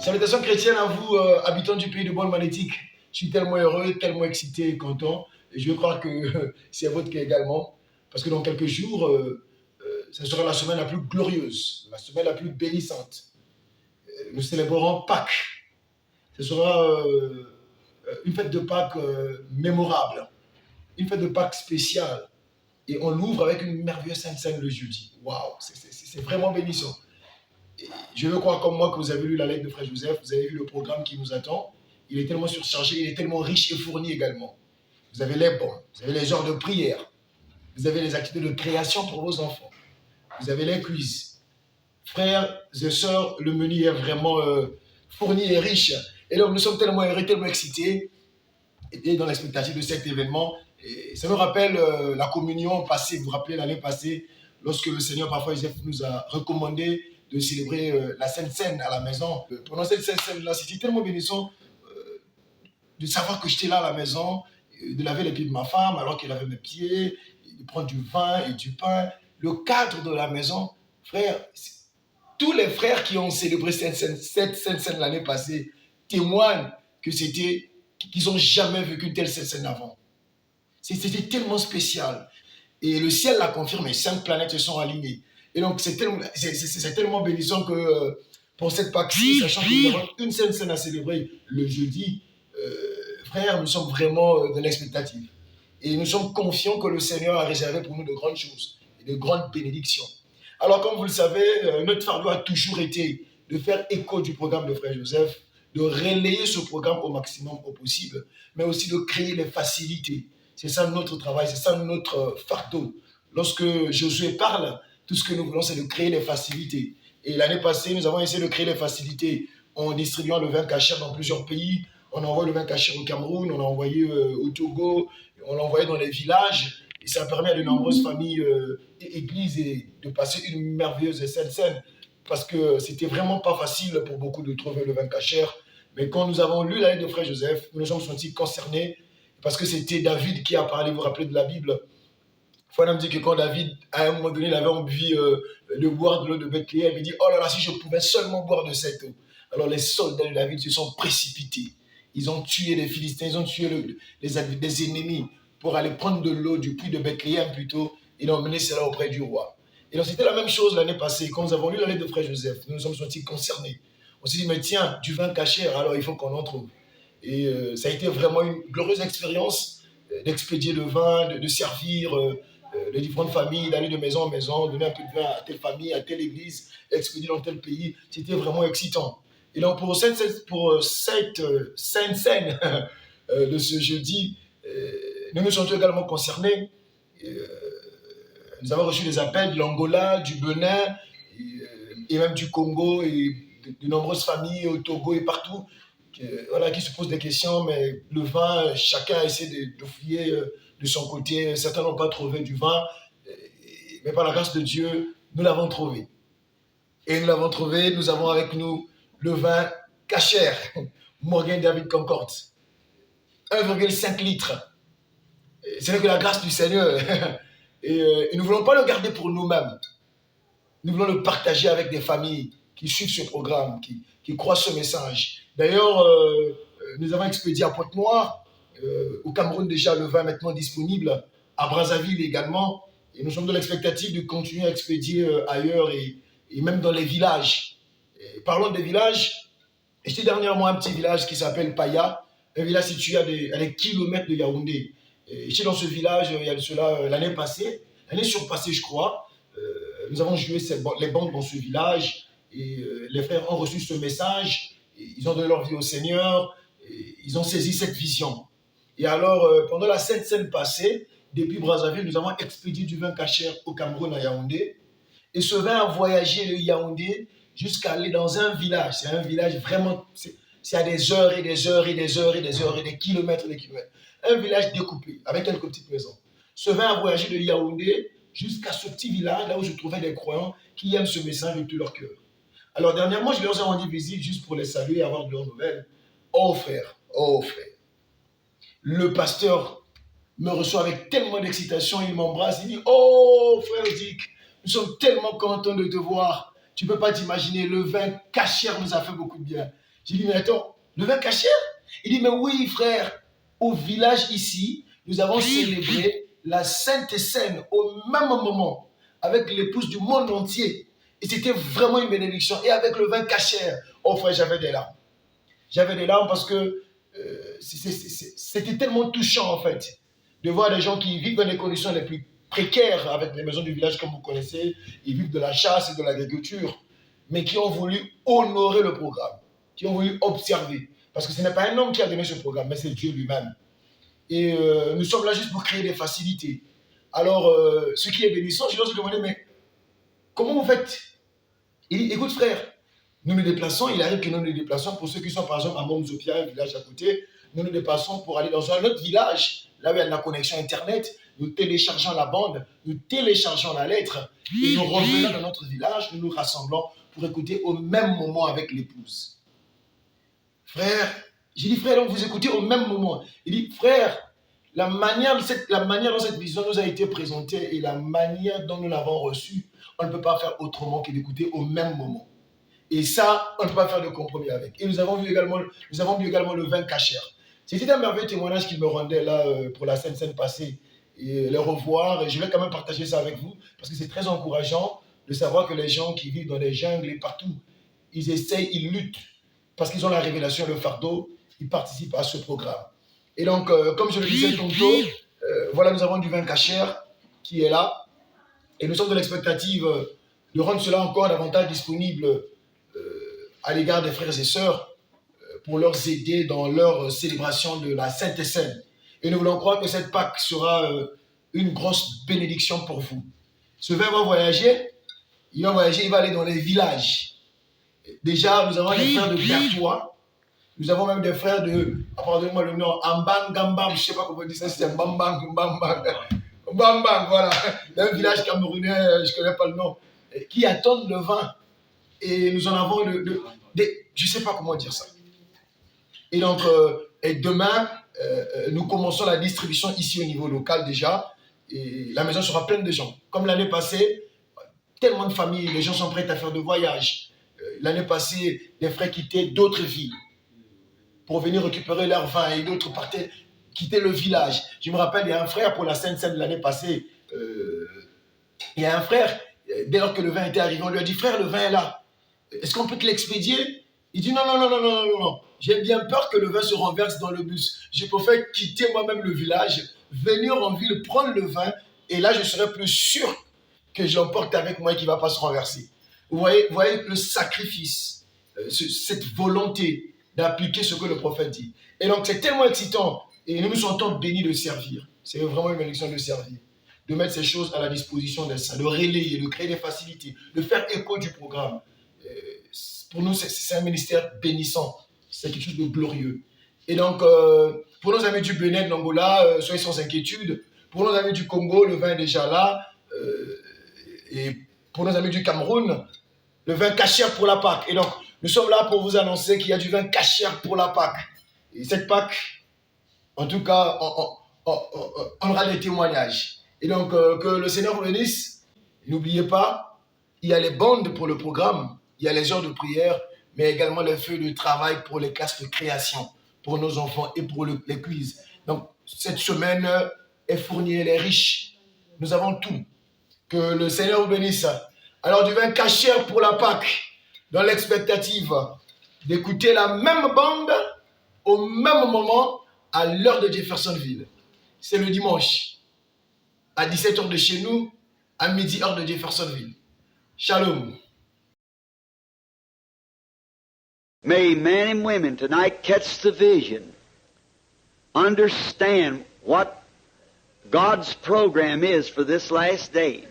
Salutations chrétiennes à vous, habitants du pays de Bonne Magnétique. Je suis tellement heureux, tellement excité et content. Et je crois que c'est votre cas également. Parce que dans quelques jours, ce sera la semaine la plus glorieuse, la semaine la plus bénissante. Nous célébrerons Pâques. Ce sera une fête de Pâques mémorable, une fête de Pâques spéciale. Et on l'ouvre avec une merveilleuse Sainte Seine le jeudi. Waouh, c'est vraiment bénissant. Et je veux croire comme moi que vous avez lu la lettre de Frère Joseph, vous avez vu le programme qui nous attend. Il est tellement surchargé, il est tellement riche et fourni également. Vous avez les bons, vous avez les heures de prière, vous avez les activités de création pour vos enfants, vous avez les quiz. Frères et sœurs, le menu est vraiment fourni et riche. Et donc nous sommes tellement heureux, tellement excités et dans l'expectative de cet événement. Et ça nous rappelle la communion passée. Vous vous rappelez l'année passée, lorsque le Seigneur, parfois, Joseph nous a recommandé de célébrer la Sainte Seine à la maison. Pendant cette Sainte Seine-là, c'était tellement bénissant de savoir que j'étais là à la maison, de laver les pieds de ma femme alors qu'elle avait mes pieds, de prendre du vin et du pain. Le cadre de la maison, frère, tous les frères qui ont célébré cette Sainte Seine l'année passée témoignent que qu'ils n'ont jamais vécu une telle Sainte Seine avant. C'était tellement spécial. Et le ciel l'a confirmé, 5 planètes se sont alignées. Et donc, c'est tellement bénissant que pour cette Pâques-ci, sachant que nous avons une Sainte Seine à célébrer le jeudi, frère, nous sommes vraiment dans l'expectative. Et nous sommes confiants que le Seigneur a réservé pour nous de grandes choses et de grandes bénédictions. Alors, comme vous le savez, notre fardeau a toujours été de faire écho du programme de Frère Joseph, de relayer ce programme au maximum au possible, mais aussi de créer les facilités. C'est ça notre travail, c'est ça notre fardeau. Lorsque Josué parle, tout ce que nous voulons, c'est de créer les facilités. Et l'année passée, nous avons essayé de créer les facilités en distribuant le vin cachère dans plusieurs pays. On a envoyé le vin cachère au Cameroun, on l'a envoyé au Togo, on l'a envoyé dans les villages. Et ça permet à de nombreuses familles et églises de passer une merveilleuse Sainte Seine. Parce que c'était vraiment pas facile pour beaucoup de trouver le vin cachère. Mais quand nous avons lu la lettre de Frère Joseph, nous nous sommes sentis concernés. Parce que c'était David qui a parlé, vous vous rappelez de la Bible. Il faut me dire que quand David, à un moment donné, il avait envie de boire de l'eau de Bethléem, il dit, oh là là, si je pouvais seulement boire de cette eau. Alors les soldats de David se sont précipités. Ils ont tué les Philistins, ils ont tué les ennemis pour aller prendre de l'eau du puits de Bethléem plutôt, et d'emmener cela auprès du roi. Et donc c'était la même chose l'année passée. Quand nous avons lu la lettre de Frère Joseph, nous nous sommes sentis concernés. On s'est dit, mais tiens, du vin cachère, alors il faut qu'on en trouve. Et ça a été vraiment une glorieuse expérience d'expédier le vin, de servir les différentes familles, d'aller de maison en maison, donner un peu de vin à telle famille, à telle église, expédier dans tel pays. C'était vraiment excitant. Et donc pour cette Sainte Seine de ce jeudi, nous nous sommes également concernés. Nous avons reçu des appels de l'Angola, du Benin, et même du Congo, et de nombreuses familles au Togo et partout, qui se posent des questions, mais le vin, chacun a essayé de fouiller de son côté. Certains n'ont pas trouvé du vin, mais par la grâce de Dieu, nous l'avons trouvé. Et nous l'avons trouvé, nous avons avec nous le vin cachère, Morgan David Concorde, 1,5 litres. Ce n'est que la grâce du Seigneur. Et nous ne voulons pas le garder pour nous-mêmes. Nous voulons le partager avec des familles qui suivent ce programme, qui croient ce message. D'ailleurs, nous avons expédié à Pointe-Noire, au Cameroun déjà, le vin maintenant disponible, à Brazzaville également. Et nous sommes dans l'expectative de continuer à expédier ailleurs et même dans les villages. Et parlons des villages. J'étais dernièrement à un petit village qui s'appelle Paya, un village situé à des kilomètres de Yaoundé. J'étais dans ce village il y a de cela l'année passée, l'année surpassée je crois. Nous avons joué les bandes dans ce village et les frères ont reçu ce message, ils ont donné leur vie au Seigneur, ils ont saisi cette vision. Et alors, pendant la Sainte Seine passée, depuis Brazzaville, nous avons expédié du vin cachère au Cameroun à Yaoundé. Et ce vin a voyagé de Yaoundé jusqu'à aller dans un village. C'est un village vraiment, c'est à des heures et des heures et des heures et des heures et des kilomètres et des kilomètres. Un village découpé, avec quelques petites maisons. Ce vin a voyagé de Yaoundé jusqu'à ce petit village, là où se trouvaient des croyants qui aiment ce message de tout leur cœur. Alors dernièrement, je leur ai rendu visite juste pour les saluer et avoir de leurs nouvelles. Oh frère, le pasteur me reçoit avec tellement d'excitation, il m'embrasse, il dit, oh frère Dick, nous sommes tellement contents de te voir. Tu ne peux pas t'imaginer, le vin cachère nous a fait beaucoup de bien. J'ai dit, mais attends, le vin cachère? Il dit, mais oui, frère, au village ici, nous avons célébré la Sainte Seine au même moment avec l'épouse du monde entier. Et c'était vraiment une bénédiction. Et avec le vin cachère, oh frère, j'avais des larmes. J'avais des larmes parce que c'était tellement touchant en fait de voir des gens qui vivent dans les conditions les plus précaires avec les maisons du village comme vous connaissez, ils vivent de la chasse et de l'agriculture, mais qui ont voulu honorer le programme, qui ont voulu observer. Parce que ce n'est pas un homme qui a donné ce programme, mais c'est Dieu lui-même. Et nous sommes là juste pour créer des facilités. Alors, ce qui est bénissant, je leur ai demandé, mais comment vous faites? Il dit, écoute frère, nous nous déplaçons, il arrive que nous nous déplaçons, pour ceux qui sont par exemple à Momzopia, un village à côté, nous nous déplaçons pour aller dans un autre village, là où il y a la connexion internet, nous téléchargeons la bande, nous téléchargeons la lettre, et nous revenons dans notre village, nous nous rassemblons pour écouter au même moment avec l'épouse. Frère, j'ai dit frère, donc vous écoutez au même moment. Il dit frère, la manière dont cette vision nous a été présentée et la manière dont nous l'avons reçue, on ne peut pas faire autrement que d'écouter au même moment. Et ça, on ne peut pas faire de compromis avec. Et nous avons vu également le vin cachère. C'était un merveilleux témoignage qu'il me rendait là pour la Sainte-Seine passée. Et les revoir, et je vais quand même partager ça avec vous, parce que c'est très encourageant de savoir que les gens qui vivent dans les jungles et partout, ils essayent, ils luttent, parce qu'ils ont la révélation, le fardeau, ils participent à ce programme. Et donc, comme je le disais tantôt, voilà, nous avons du vin cachère qui est là, et nous sommes dans l'expectative de rendre cela encore davantage disponible à l'égard des frères et sœurs pour leur aider dans leur célébration de la Sainte Seine. Et nous voulons croire que cette Pâque sera une grosse bénédiction pour vous. Ce vin va voyager, il va aller dans les villages. Déjà, nous avons des frères de Bertois, nous avons même des frères de, pardonnez-moi le nom, Ambangambam, je ne sais pas comment on dit ça, c'est Mbambang, Mbambang, voilà, d'un village camerounais, je ne connais pas le nom, qui attendent le vin. Et nous en avons je ne sais pas comment dire ça. Et donc, et demain, nous commençons la distribution ici au niveau local déjà. Et la maison sera pleine de gens. Comme l'année passée, tellement de familles, les gens sont prêts à faire de voyages. L'année passée, les frères quittaient d'autres villes pour venir récupérer leur vin et d'autres quittaient le village. Je me rappelle, il y a un frère pour la Sainte-Seine de l'année passée. Il y a un frère, dès lors que le vin était arrivé, on lui a dit, frère, le vin est là. Est-ce qu'on peut te l'expédier? Il dit non. J'ai bien peur que le vin se renverse dans le bus. Je préfère quitter moi-même le village, venir en ville, prendre le vin, et là je serai plus sûr que je l'emporte avec moi et qu'il ne va pas se renverser. Vous voyez le sacrifice, cette volonté d'appliquer ce que le prophète dit. Et donc c'est tellement excitant, et nous nous sentons bénis de servir. C'est vraiment une bénédiction de servir, de mettre ces choses à la disposition des saints, de relayer, de créer des facilités, de faire écho du programme. Pour nous, c'est un ministère bénissant. C'est quelque chose de glorieux. Et donc, pour nos amis du Bénin, de l'Angola, soyez sans inquiétude. Pour nos amis du Congo, le vin est déjà là. Et pour nos amis du Cameroun, le vin cachère pour la Pâque. Et donc, nous sommes là pour vous annoncer qu'il y a du vin cachère pour la Pâque. Et cette Pâque, en tout cas, on aura des témoignages. Et donc, que le Seigneur vous bénisse. N'oubliez pas, il y a les bandes pour le programme. Il y a les heures de prière, mais également les feuilles de travail pour les classes de création, pour nos enfants et pour les quiz. Donc, cette semaine est fournie, elle est riche. Nous avons tout. Que le Seigneur vous bénisse. Alors, du vin cachère pour la Pâque, dans l'expectative d'écouter la même bande au même moment à l'heure de Jeffersonville. C'est le dimanche, à 17h de chez nous, à midi, heure de Jeffersonville. Shalom. May men and women tonight catch the vision, understand what God's program is for this last day.